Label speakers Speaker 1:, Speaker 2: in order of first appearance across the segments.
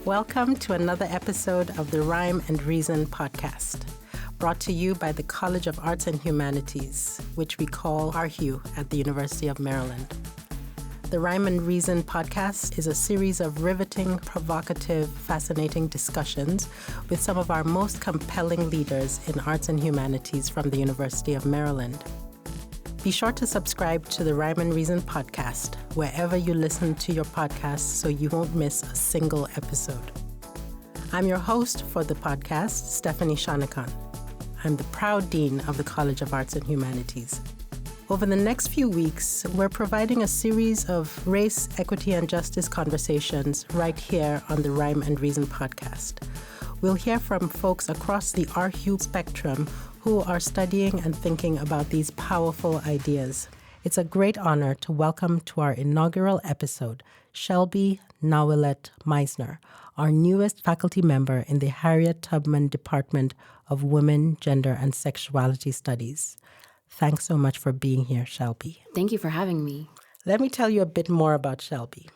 Speaker 1: Welcome to another episode of the Rhyme and Reason podcast, brought to you by the College of Arts and Humanities, which we call ARHU at the University of Maryland. The Rhyme and Reason podcast is a series of riveting, provocative, fascinating discussions with some of our most compelling leaders in arts and humanities from the University of Maryland. Be sure to subscribe to the Rhyme and Reason podcast wherever you listen to your podcasts so you won't miss a single episode. I'm your host for the podcast, Stephanie Shonekan. I'm the proud dean of the College of Arts and Humanities. Over the next few weeks, we're providing a series of race, equity, and justice conversations right here on the Rhyme and Reason podcast. We'll hear from folks across the ARHU spectrum who are studying and thinking about these powerful ideas. It's a great honor to welcome to our inaugural episode, Shelbi Nahwilet Meissner, our newest faculty member in the Harriet Tubman Department of Women, Gender, and Sexuality Studies. Thanks so much for being here, Shelbi.
Speaker 2: Thank you for having me.
Speaker 1: Let me tell you a bit more about Shelbi.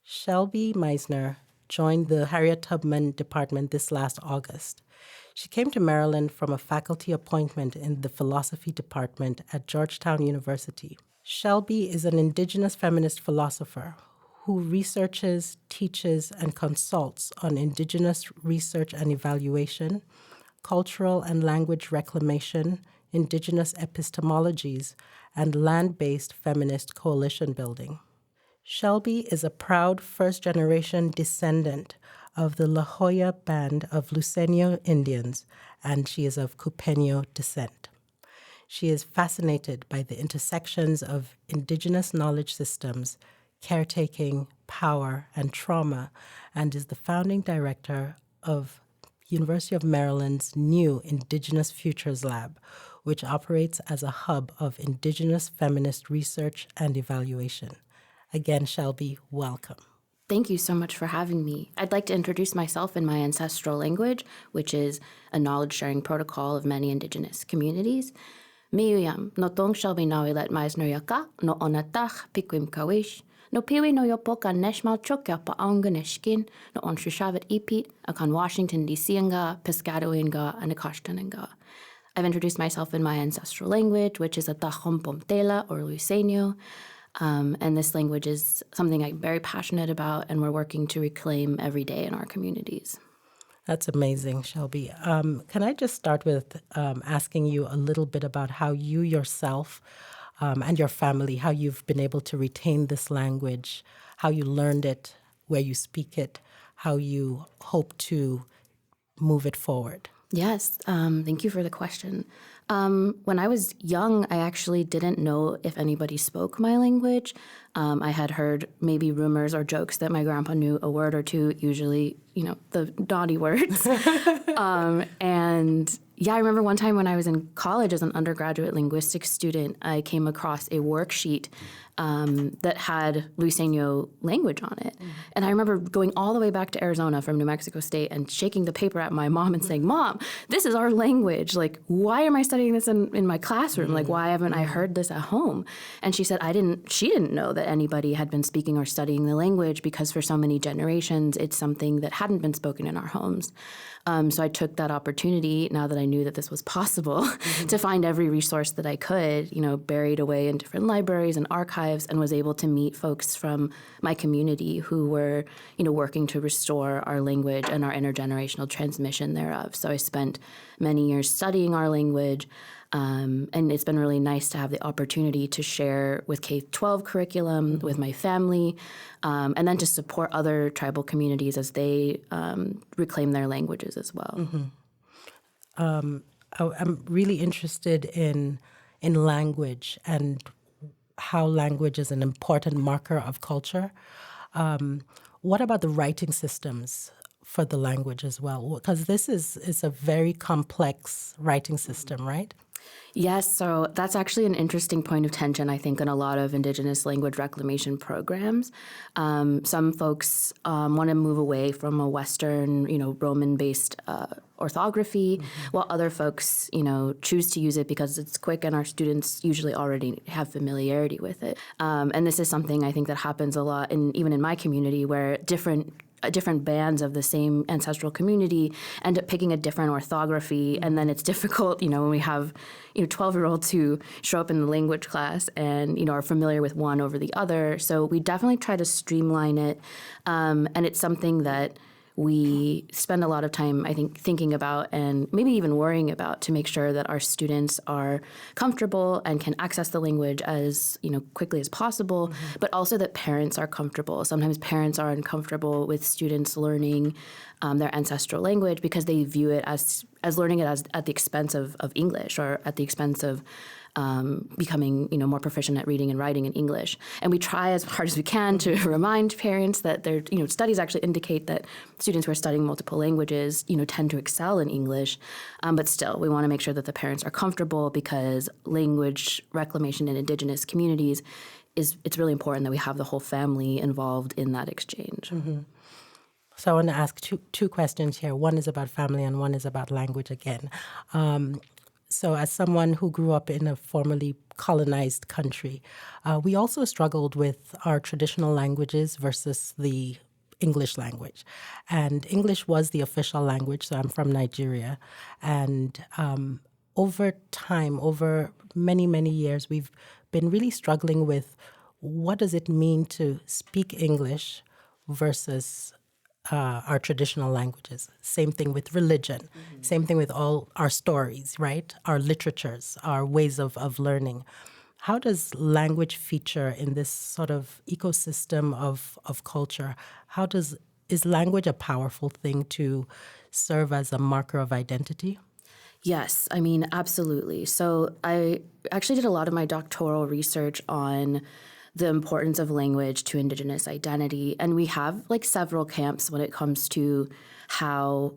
Speaker 1: Shelbi Meissner joined the Harriet Tubman Department this last August. She came to Maryland from a faculty appointment in the philosophy department at Georgetown University. Shelbi is an Indigenous feminist philosopher who researches, teaches, and consults on Indigenous research and evaluation, cultural and language reclamation, Indigenous epistemologies, and land-based feminist coalition building. Shelbi is a proud first-generation descendant of the La Jolla band of Luiseño Indians, and she is of Cupeño descent. She is fascinated by the intersections of Indigenous knowledge systems, caretaking, power, and trauma, and is the founding director of University of Maryland's new Indigenous Futures Lab, which operates as a hub of Indigenous feminist research and evaluation. Again, Shelbi, welcome.
Speaker 2: Thank you so much for having me. I'd like to introduce myself in my ancestral language, which is a knowledge-sharing protocol of many Indigenous communities. Miyuyam, no tong Shelbi Nahwilet Meissner yaka, no onatach Payómkawichum, no piwi no yopoka neshmal chokya pa anganeshkin, no on shushavet ipit, akan Washington D.C. nga, Piscataway and Akashtan. I've introduced myself in my ancestral language, which is a Pomtela or Luiseño. And this language is something I'm very passionate about, and we're working to reclaim every day in our communities.
Speaker 1: That's amazing, Shelbi. Can I just start with asking you a little bit about how you yourself and your family, how you've been able to retain this language, how you learned it, where you speak it, how you hope to move it forward?
Speaker 2: Yes, thank you for the question. When I was young, I actually didn't know if anybody spoke my language. I had heard maybe rumors or jokes that my grandpa knew a word or two, usually, the naughty words. And yeah, I remember one time when I was in college as an undergraduate linguistics student, I came across a worksheet that had Luiseño language on it. And I remember going all the way back to Arizona from New Mexico State and shaking the paper at my mom and saying, "Mom, this is our language. Like, why am I studying this in my classroom? Like, why haven't I heard this at home?" And she said she didn't know that anybody had been speaking or studying the language because for so many generations, it's something that hadn't been spoken in our homes. So I took that opportunity, now that I knew that this was possible, to find every resource that I could, buried away in different libraries and archives, and was able to meet folks from my community who were, working to restore our language and our intergenerational transmission thereof. So I spent many years studying our language, and it's been really nice to have the opportunity to share with K-12 curriculum, with my family, and then to support other tribal communities as they reclaim their languages as well.
Speaker 1: I'm really interested in language and how language is an important marker of culture. What about the writing systems for the language as well? Because this is a very complex writing system, right?
Speaker 2: Yes, so that's actually an interesting point of tension, I think, in a lot of Indigenous language reclamation programs. Some folks want to move away from a Western, Roman-based orthography, while other folks, choose to use it because it's quick and our students usually already have familiarity with it. And this is something I think that happens a lot, even in my community, where different different bands of the same ancestral community end up picking a different orthography, and then it's difficult, when we have 12-year-olds who show up in the language class and are familiar with one over the other. So we definitely try to streamline it, and it's something that we spend a lot of time, I think, thinking about and maybe even worrying about to make sure that our students are comfortable and can access the language as quickly as possible, but also that parents are comfortable. Sometimes parents are uncomfortable with students learning their ancestral language because they view it as learning it as at the expense of English or at the expense of becoming, more proficient at reading and writing in English. And we try as hard as we can to remind parents that studies actually indicate that students who are studying multiple languages, tend to excel in English. But still, we want to make sure that the parents are comfortable because language reclamation in Indigenous communities it's really important that we have the whole family involved in that exchange.
Speaker 1: Mm-hmm. So I want to ask two questions here. One is about family and one is about language again. So as someone who grew up in a formerly colonized country, we also struggled with our traditional languages versus the English language. And English was the official language, so I'm from Nigeria. And over time, over many, many years, we've been really struggling with what does it mean to speak English versus our traditional languages. Same thing with religion. Same thing with all our stories, right? Our literatures, our ways of learning. How does language feature in this sort of ecosystem of culture? Is language a powerful thing to serve as a marker of identity?
Speaker 2: Yes, absolutely. So I actually did a lot of my doctoral research on the importance of language to Indigenous identity. And we have several camps when it comes to how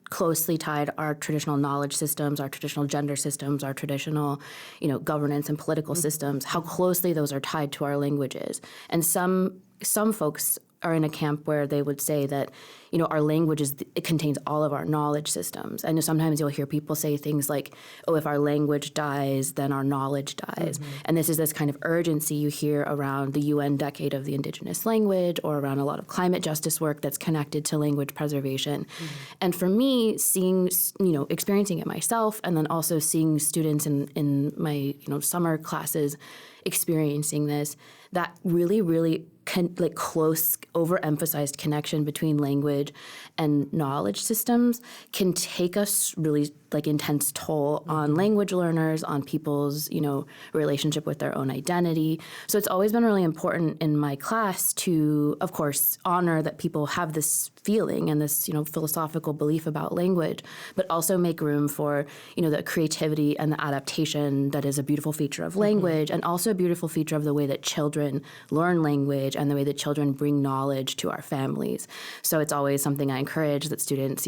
Speaker 2: closely tied our traditional knowledge systems, our traditional gender systems, our traditional, governance and political systems, how closely those are tied to our languages. And some folks are in a camp where they would say that, our language it contains all of our knowledge systems. And sometimes you'll hear people say things like, oh, if our language dies, then our knowledge dies. And this is this kind of urgency you hear around the UN Decade of the Indigenous Language or around a lot of climate justice work that's connected to language preservation. And for me, experiencing it myself and then also seeing students in my, summer classes experiencing this, that really, really close, overemphasized connection between language and knowledge systems can take us really intense toll on language learners, on people's, relationship with their own identity. So it's always been really important in my class to, of course, honor that people have this feeling and this, philosophical belief about language, but also make room for, the creativity and the adaptation that is a beautiful feature of language and also a beautiful feature of the way that children learn language and the way that children bring knowledge to our families. So it's always something I encourage that students,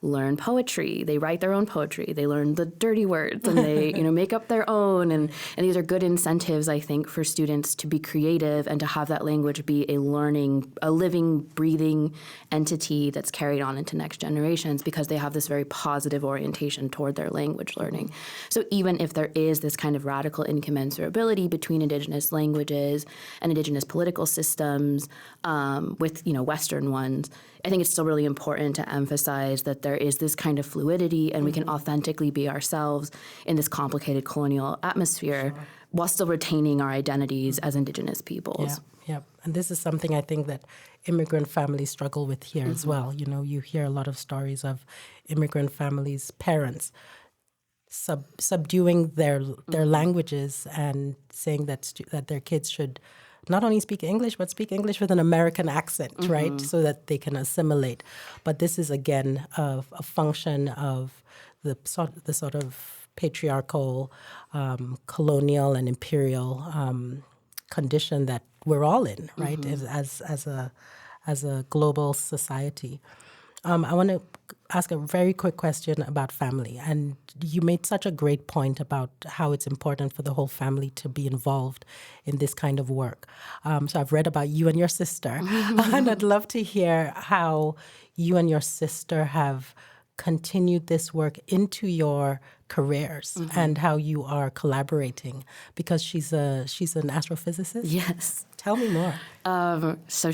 Speaker 2: learn poetry. They write their own poetry. They learn the dirty words and they, make up their own. And these are good incentives, I think, for students to be creative and to have that language be a living, breathing entity that's carried on into next generations because they have this very positive orientation toward their language learning. So even if there is this kind of radical incommensurability between Indigenous languages and Indigenous political systems with, Western ones, I think it's still really important to emphasize that there is this kind of fluidity and we can authentically be ourselves in this complicated colonial atmosphere while still retaining our identities as Indigenous peoples.
Speaker 1: Yeah. And this is something I think that immigrant families struggle with here as well. You hear a lot of stories of immigrant families' parents subduing their languages and saying that their kids should not only speak English, but speak English with an American accent, right, so that they can assimilate. But this is, again, a function of the sort of patriarchal, colonial and imperial condition that we're all in, right, as a global society. I want to ask a very quick question about family. And you made such a great point about how it's important for the whole family to be involved in this kind of work. So I've read about you and your sister, and I'd love to hear how you and your sister have continued this work into your careers and how you are collaborating, because she's an astrophysicist.
Speaker 2: Yes.
Speaker 1: Tell me more.
Speaker 2: So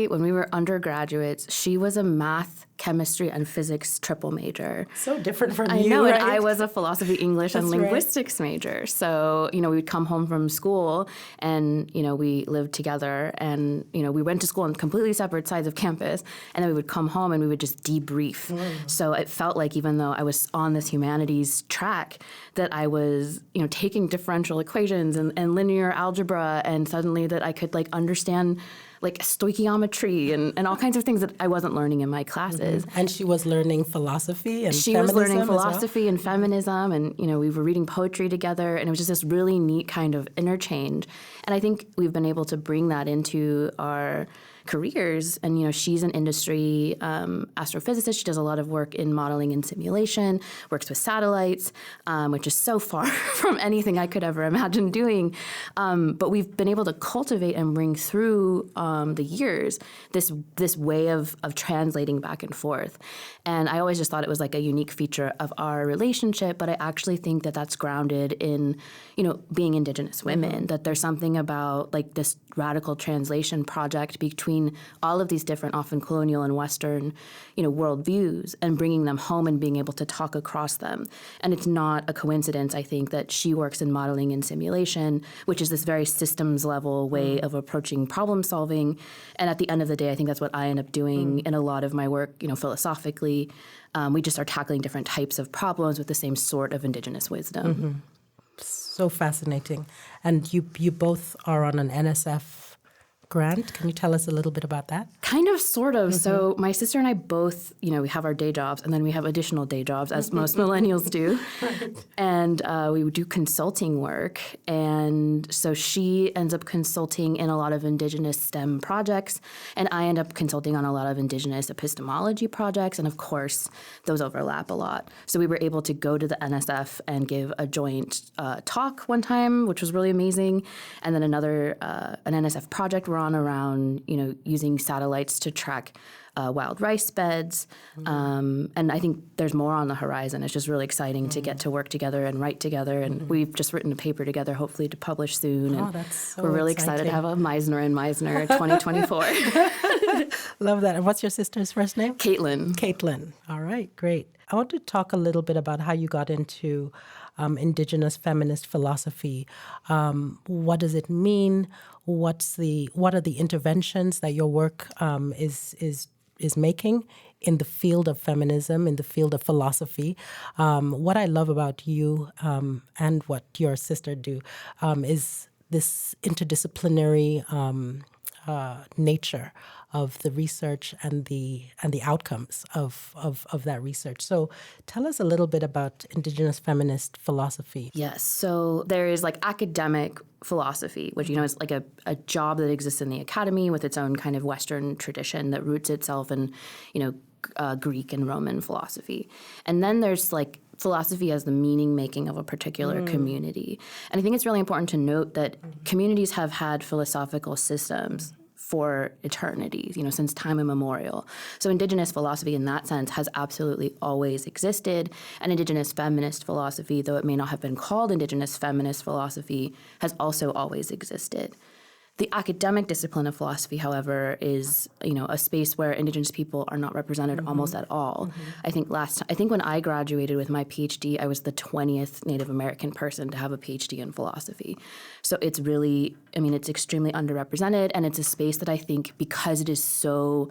Speaker 2: when we were undergraduates, she was a math, chemistry, and physics triple major.
Speaker 1: So different from
Speaker 2: I
Speaker 1: you,
Speaker 2: know,
Speaker 1: right?
Speaker 2: and I was a philosophy, English, and
Speaker 1: That's
Speaker 2: linguistics major. So, we would come home from school and, we lived together and, we went to school on completely separate sides of campus, and then we would come home and we would just debrief. So it felt like even though I was on this humanities track, that I was, taking differential equations and linear algebra, and suddenly that I could understand stoichiometry and all kinds of things that I wasn't learning in my classes.
Speaker 1: And she was learning philosophy and
Speaker 2: she
Speaker 1: feminism
Speaker 2: was learning
Speaker 1: as well?
Speaker 2: philosophy and feminism, and we were reading poetry together, and it was just this really neat kind of interchange. And I think we've been able to bring that into our careers. And, she's an industry astrophysicist. She does a lot of work in modeling and simulation, works with satellites, which is so far from anything I could ever imagine doing. But we've been able to cultivate and bring through the years this way of translating back and forth. And I always just thought it was a unique feature of our relationship, but I actually think that that's grounded in, being Indigenous women, that there's something about this radical translation project between all of these different, often colonial and Western, worldviews, and bringing them home and being able to talk across them. And it's not a coincidence, I think, that she works in modeling and simulation, which is this very systems level way of approaching problem solving. And at the end of the day, I think that's what I end up doing in a lot of my work, philosophically. We just are tackling different types of problems with the same sort of Indigenous wisdom.
Speaker 1: So fascinating. And you both are on an NSF grant. Can you tell us a little bit about that?
Speaker 2: Kind of, sort of. So my sister and I both, we have our day jobs, and then we have additional day jobs, as most millennials do. Right. And we would do consulting work. And so she ends up consulting in a lot of Indigenous STEM projects, and I end up consulting on a lot of Indigenous epistemology projects. And of course, those overlap a lot. So we were able to go to the NSF and give a joint talk one time, which was really amazing. And then another, an NSF project we're on around, using satellites to track wild rice beds. And I think there's more on the horizon. It's just really exciting to get to work together and write together. And we've just written a paper together, hopefully to publish soon. And
Speaker 1: that's so
Speaker 2: we're really
Speaker 1: exciting.
Speaker 2: Excited to have a Meissner and Meissner 2024.
Speaker 1: Love that. And what's your sister's first name?
Speaker 2: Caitlin.
Speaker 1: Caitlin. All right, great. I want to talk a little bit about how you got into Indigenous feminist philosophy. What does it mean? What are the interventions that your work is making in the field of feminism, in the field of philosophy? What I love about you and what your sister do is this interdisciplinary nature of the research and the outcomes of that research. So tell us a little bit about Indigenous feminist philosophy.
Speaker 2: Yes. So there is academic philosophy, which, is a job that exists in the academy with its own kind of Western tradition that roots itself in, Greek and Roman philosophy. And then there's philosophy as the meaning making of a particular community. And I think it's really important to note that communities have had philosophical systems for eternity, since time immemorial. So Indigenous philosophy in that sense has absolutely always existed. And Indigenous feminist philosophy, though it may not have been called Indigenous feminist philosophy, has also always existed. The academic discipline of philosophy, however, is, a space where Indigenous people are not represented almost at all. I think when I graduated with my PhD, I was the 20th Native American person to have a PhD in philosophy. So it's really, it's extremely underrepresented, and it's a space that I think, because it is so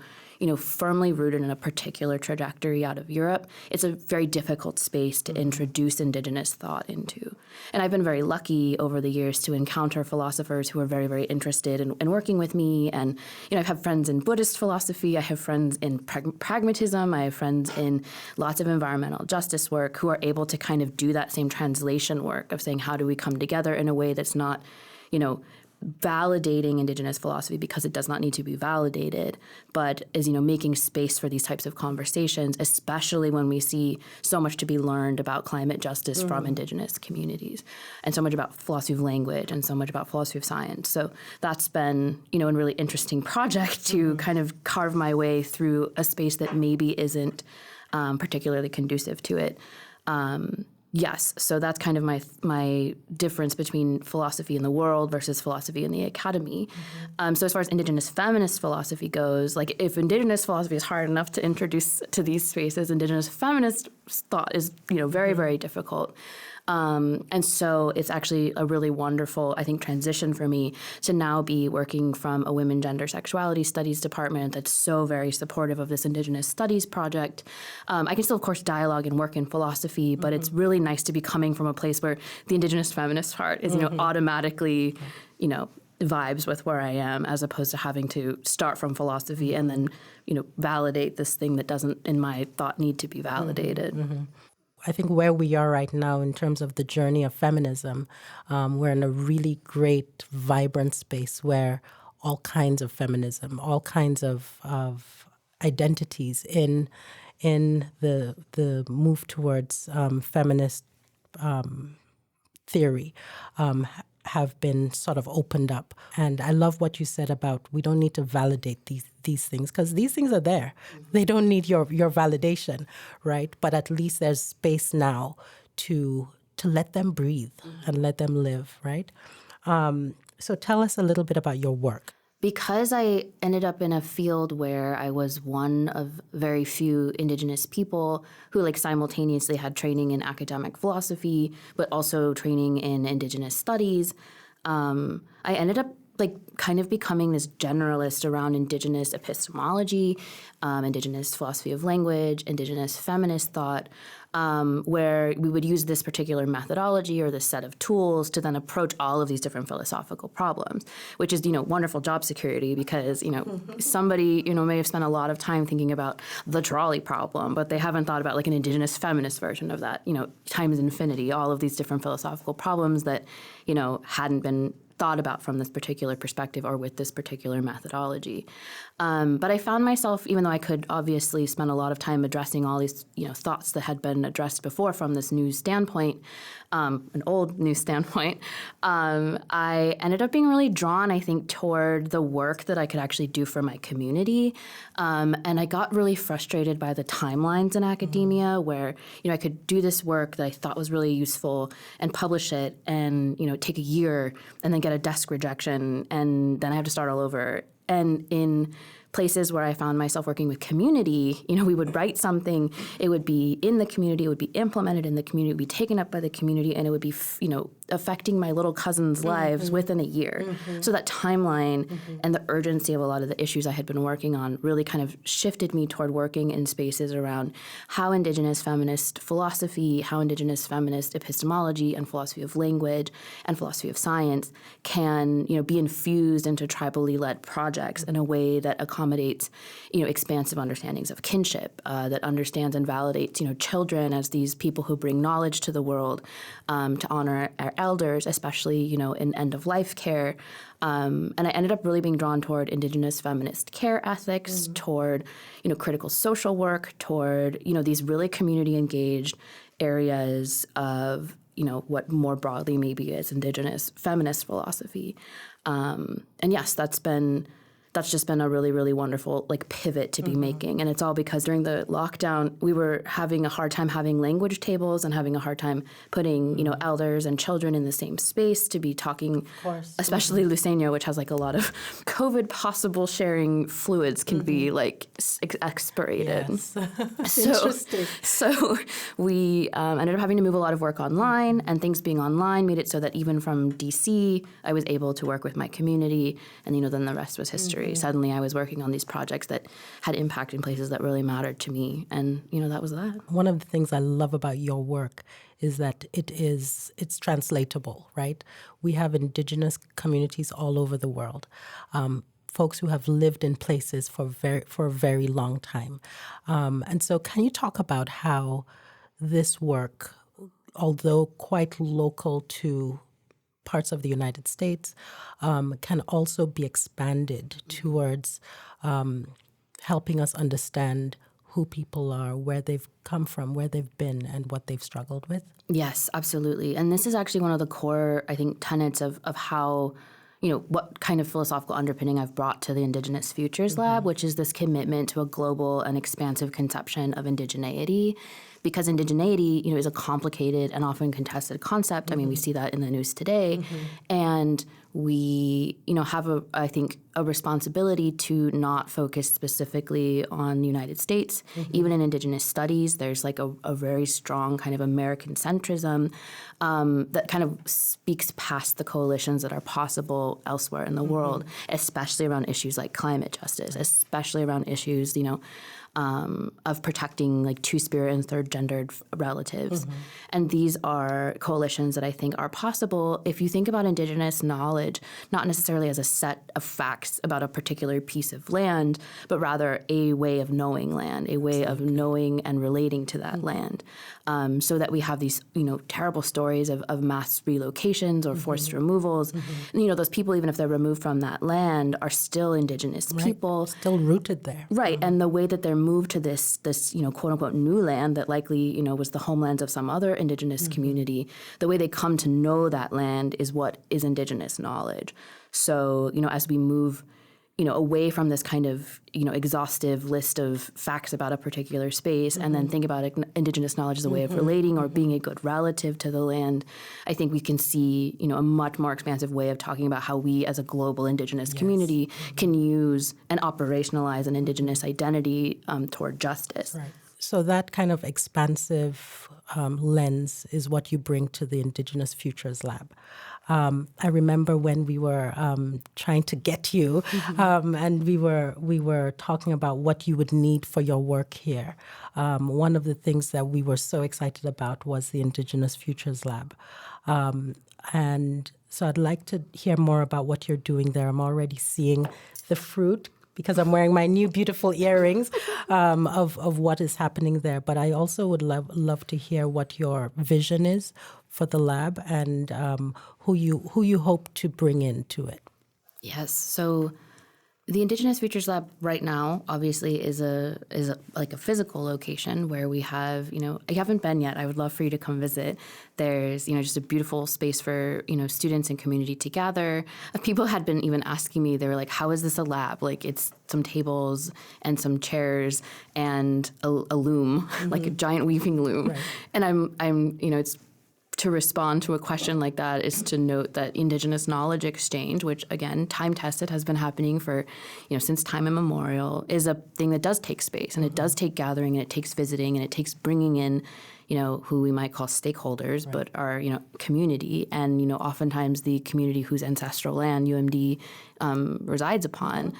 Speaker 2: firmly rooted in a particular trajectory out of Europe, it's a very difficult space to introduce Indigenous thought into. And I've been very lucky over the years to encounter philosophers who are very, very interested in working with me. And, I have friends in Buddhist philosophy, I have friends in pragmatism, I have friends in lots of environmental justice work who are able to kind of do that same translation work of saying, how do we come together in a way that's not, validating Indigenous philosophy because it does not need to be validated, but is, making space for these types of conversations, especially when we see so much to be learned about climate justice from Indigenous communities, and so much about philosophy of language, and so much about philosophy of science. So that's been, a really interesting project to kind of carve my way through a space that maybe isn't particularly conducive to it. Yes, so that's kind of my difference between philosophy in the world versus philosophy in the academy. So as far as Indigenous feminist philosophy goes, like if Indigenous philosophy is hard enough to introduce to these spaces, Indigenous feminist thought is very, very difficult. And so it's actually a really wonderful, I think, transition for me to now be working from a women, gender, sexuality studies department that's so very supportive of this Indigenous studies project. I can still, of course, dialogue and work in philosophy, but it's really nice to be coming from a place where the Indigenous feminist part is, automatically, vibes with where I am, as opposed to having to start from philosophy and then, validate this thing that doesn't, in my thought, need to be validated.
Speaker 1: I think where we are right now in terms of the journey of feminism, we're in a really great, vibrant space where all kinds of feminism, all kinds of identities in the move towards feminist theory have been sort of opened up. And I love what you said about we don't need to validate these things, because these things are there. They don't need your validation, right? But at least there's space now to let them breathe and let them live, right? So tell us a little bit about your work.
Speaker 2: Because I ended up in a field where I was one of very few Indigenous people who simultaneously had training in academic philosophy, but also training in Indigenous studies, I ended up kind of becoming this generalist around Indigenous epistemology, Indigenous philosophy of language, Indigenous feminist thought, where we would use this particular methodology or this set of tools to then approach all of these different philosophical problems, which is, wonderful job security because, somebody, may have spent a lot of time thinking about the trolley problem, but they haven't thought about an Indigenous feminist version of that, time is infinity, all of these different philosophical problems that, hadn't been thought about from this particular perspective or with this particular methodology. But I found myself, even though I could obviously spend a lot of time addressing all these, thoughts that had been addressed before from this new standpoint, an old new standpoint, I ended up being really drawn, I think, toward the work that I could actually do for my community. And I got really frustrated by the timelines in academia where, I could do this work that I thought was really useful and publish it and, take a year and then get a desk rejection and then I have to start all over. And in places where I found myself working with community, we would write something, it would be in the community, it would be implemented in the community, it would be taken up by the community, and it would be, affecting my little cousins' lives within a year. So that timeline and the urgency of a lot of the issues I had been working on really kind of shifted me toward working in spaces around how Indigenous feminist philosophy, how Indigenous feminist epistemology and philosophy of language and philosophy of science can, be infused into tribally led projects in a way that accommodates, expansive understandings of kinship, that understands and validates, children as these people who bring knowledge to the world, to honor our elders, especially, in end-of-life care. And I ended up really being drawn toward Indigenous feminist care ethics, toward, critical social work, toward, these really community-engaged areas of, what more broadly maybe is Indigenous feminist philosophy. And yes, that's just been a really, really wonderful pivot to be making. And it's all because during the lockdown, we were having a hard time having language tables and having a hard time putting, elders and children in the same space to be talking, especially Luiseño, which has a lot of COVID possible sharing fluids can be expirated.
Speaker 1: Yes.
Speaker 2: So we ended up having to move a lot of work online, and things being online made it so that even from DC, I was able to work with my community, and then the rest was history. Suddenly I was working on these projects that had impact in places that really mattered to me. And, that was that.
Speaker 1: One of the things I love about your work is that it's translatable, right? We have Indigenous communities all over the world, folks who have lived in places for a very long time. And so can you talk about how this work, although quite local to parts of the United States, can also be expanded towards helping us understand who people are, where they've come from, where they've been, and what they've struggled with?
Speaker 2: Yes, absolutely. And this is actually one of the core, I think, tenets of how, what kind of philosophical underpinning I've brought to the Indigenous Futures Lab, which is this commitment to a global and expansive conception of indigeneity. because indigeneity, is a complicated and often contested concept. I mean, we see that in the news today. And we, have I think, a responsibility to not focus specifically on the United States. Even in Indigenous studies, there's like a very strong kind of American centrism that kind of speaks past the coalitions that are possible elsewhere in the world, especially around issues like climate justice, especially around issues, of protecting like two-spirit and third-gendered relatives. And these are coalitions that I think are possible if you think about Indigenous knowledge, not necessarily as a set of facts about a particular piece of land, but rather a way of knowing land, a way of knowing and relating to that land. So that we have these, terrible stories of mass relocations or forced removals. And, those people, even if they're removed from that land, are still Indigenous people.
Speaker 1: Still rooted there.
Speaker 2: Right. And the way that they're moved to this quote unquote new land that likely, was the homelands of some other Indigenous community, the way they come to know that land is what is Indigenous knowledge. So, as we move, away from this kind of, exhaustive list of facts about a particular space and then think about Indigenous knowledge as a way of relating or being a good relative to the land, I think we can see, a much more expansive way of talking about how we as a global Indigenous community can use and operationalize an Indigenous identity toward justice.
Speaker 1: Right. So that kind of expansive lens is what you bring to the Indigenous Futures Lab. I remember when we were trying to get you, and we were talking about what you would need for your work here. One of the things that we were so excited about was the Indigenous Futures Lab. And so I'd like to hear more about what you're doing there. I'm already seeing the fruit because I'm wearing my new beautiful earrings of what is happening there. But I also would love to hear what your vision is for the lab and who you hope to bring into it.
Speaker 2: Yes. So the Indigenous Futures Lab right now obviously is a physical location where we have, you haven't been yet. I would love for you to come visit. There's, just a beautiful space for, students and community to gather. People had been even asking me, they were like, how is this a lab? Like it's some tables and some chairs and a loom, like a giant weaving loom. Right. And I'm, it's to respond to a question like that is to note that Indigenous knowledge exchange, which again, time-tested, has been happening for, since time immemorial, is a thing that does take space and it does take gathering and it takes visiting and it takes bringing in, who we might call stakeholders, but our, community and, oftentimes the community whose ancestral land UMD resides upon,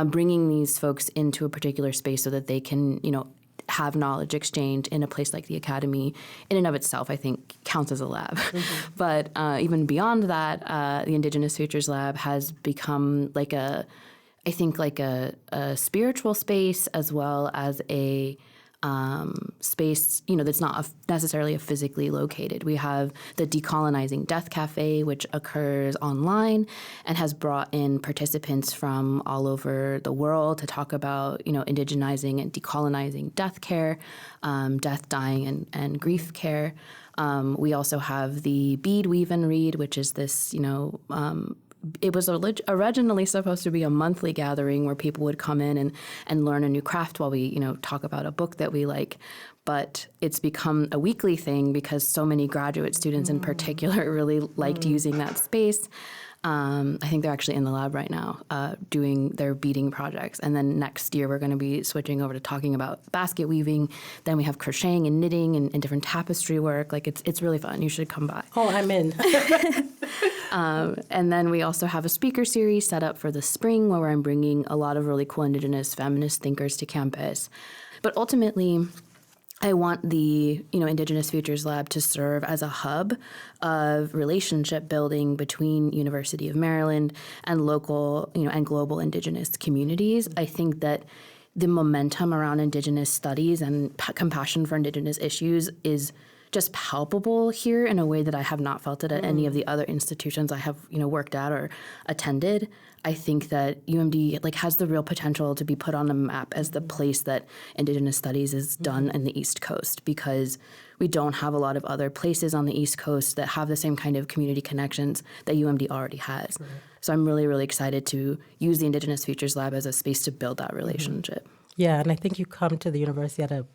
Speaker 2: bringing these folks into a particular space so that they can, have knowledge exchange in a place like the Academy in and of itself, I think, counts as a lab. But even beyond that, the Indigenous Futures Lab has become like a spiritual space as well as a space, that's not necessarily physically located. We have the Decolonizing Death Cafe, which occurs online and has brought in participants from all over the world to talk about, indigenizing and decolonizing death care, death, dying, and grief care. We also have the Bead, Weave, and Read, which is this, it was originally supposed to be a monthly gathering where people would come in and learn a new craft while we, talk about a book that we like. But it's become a weekly thing because so many graduate students in particular really liked using that space. I think they're actually in the lab right now doing their beading projects. And then next year we're going to be switching over to talking about basket weaving. Then we have crocheting and knitting and different tapestry work. Like it's really fun. You should come by.
Speaker 1: Oh, I'm in.
Speaker 2: And then we also have a speaker series set up for the spring where I'm bringing a lot of really cool Indigenous feminist thinkers to campus. But ultimately, I want the, Indigenous Futures Lab to serve as a hub of relationship building between University of Maryland and local, and global Indigenous communities. I think that the momentum around Indigenous studies and compassion for Indigenous issues is just palpable here in a way that I have not felt it at any of the other institutions I have, worked at or attended. I think that UMD has the real potential to be put on the map as the place that Indigenous studies is done in the East Coast because we don't have a lot of other places on the East Coast that have the same kind of community connections that UMD already has. Right. So I'm really, really excited to use the Indigenous Futures Lab as a space to build that relationship.
Speaker 1: Yeah, and I think you come to the university at a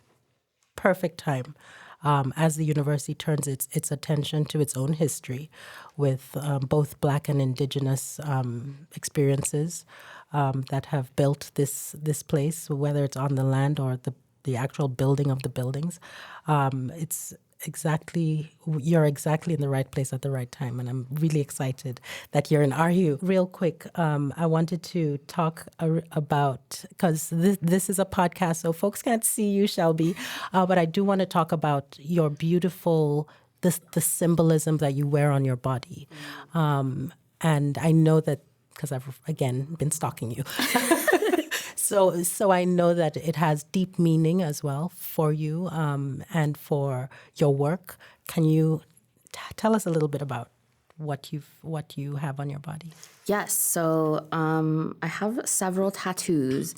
Speaker 1: perfect time as the university turns its attention to its own history with both Black and Indigenous experiences that have built this place, whether it's on the land or the actual building of the buildings. You're exactly in the right place at the right time, and I'm really excited that you're in ARHU. Real quick, I wanted to talk about, because this is a podcast, so folks can't see you, Shelbi, but I do want to talk about your beautiful, the symbolism that you wear on your body. And I know that, because I've, again, been stalking you. So I know that it has deep meaning as well for you and for your work. Can you tell us a little bit about what you have on your body?
Speaker 2: Yes. So I have several tattoos.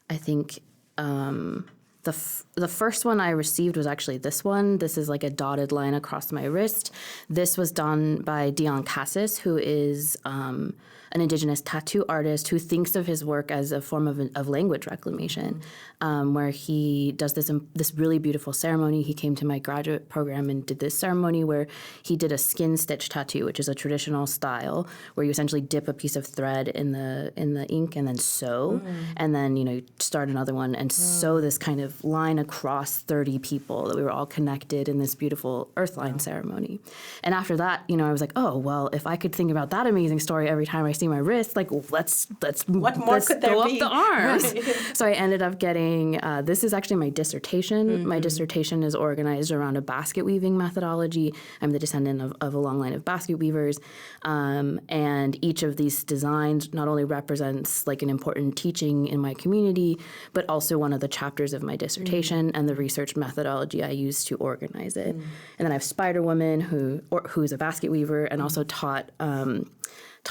Speaker 2: I think the first one I received was actually this one. This is like a dotted line across my wrist. This was done by Dion Cassis, who is an Indigenous tattoo artist who thinks of his work as a form of language reclamation, where he does this really beautiful ceremony. He came to my graduate program and did this ceremony where he did a skin stitch tattoo, which is a traditional style where you essentially dip a piece of thread in the ink and then sew, and then you start another one and sew this kind of line across 30 people that we were all connected in this beautiful earthline ceremony. And after that, I was like, oh well, if I could think about that amazing story every time I see my wrist, like let's
Speaker 1: what more could there
Speaker 2: go
Speaker 1: be?
Speaker 2: Up the arms.
Speaker 1: Right.
Speaker 2: So I ended up getting this is actually my dissertation. My dissertation is organized around a basket weaving methodology. I'm the descendant of a long line of basket weavers, and each of these designs not only represents like an important teaching in my community, but also one of the chapters of my dissertation and the research methodology I used to organize it. And then I have Spider Woman, who's a basket weaver and also taught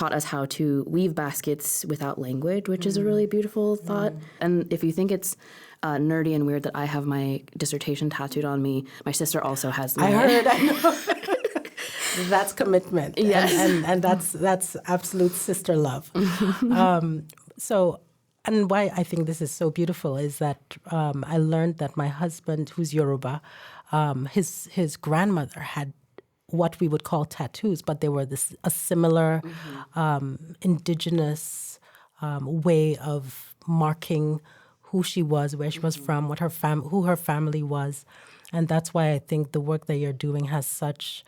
Speaker 2: us how to weave baskets without language, which is a really beautiful thought. And if you think it's nerdy and weird that I have my dissertation tattooed on me, my sister also has mine.
Speaker 1: I know. That's commitment.
Speaker 2: Yes.
Speaker 1: And that's absolute sister love. And why I think this is so beautiful is that I learned that my husband, who's Yoruba, his grandmother had what we would call tattoos, but they were a similar indigenous way of marking who she was, where she was from, what who her family was. And that's why I think the work that you're doing has such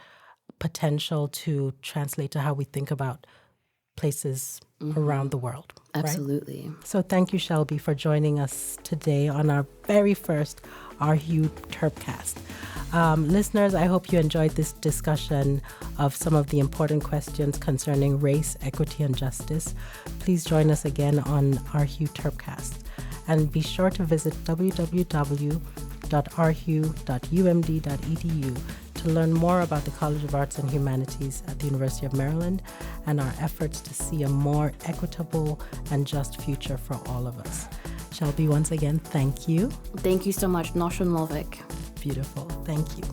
Speaker 1: potential to translate to how we think about places around the world.
Speaker 2: Absolutely.
Speaker 1: Right? So thank you, Shelbi, for joining us today on our very first ARHU Terpcast. Listeners, I hope you enjoyed this discussion of some of the important questions concerning race, equity, and justice. Please join us again on ARHU Terpcast. And be sure to visit www.arhu.umd.edu to learn more about the College of Arts and Humanities at the University of Maryland and our efforts to see a more equitable and just future for all of us. Shelbi, once again, thank you.
Speaker 2: Thank you so much. Noshun Lovik.
Speaker 1: Beautiful. Thank you.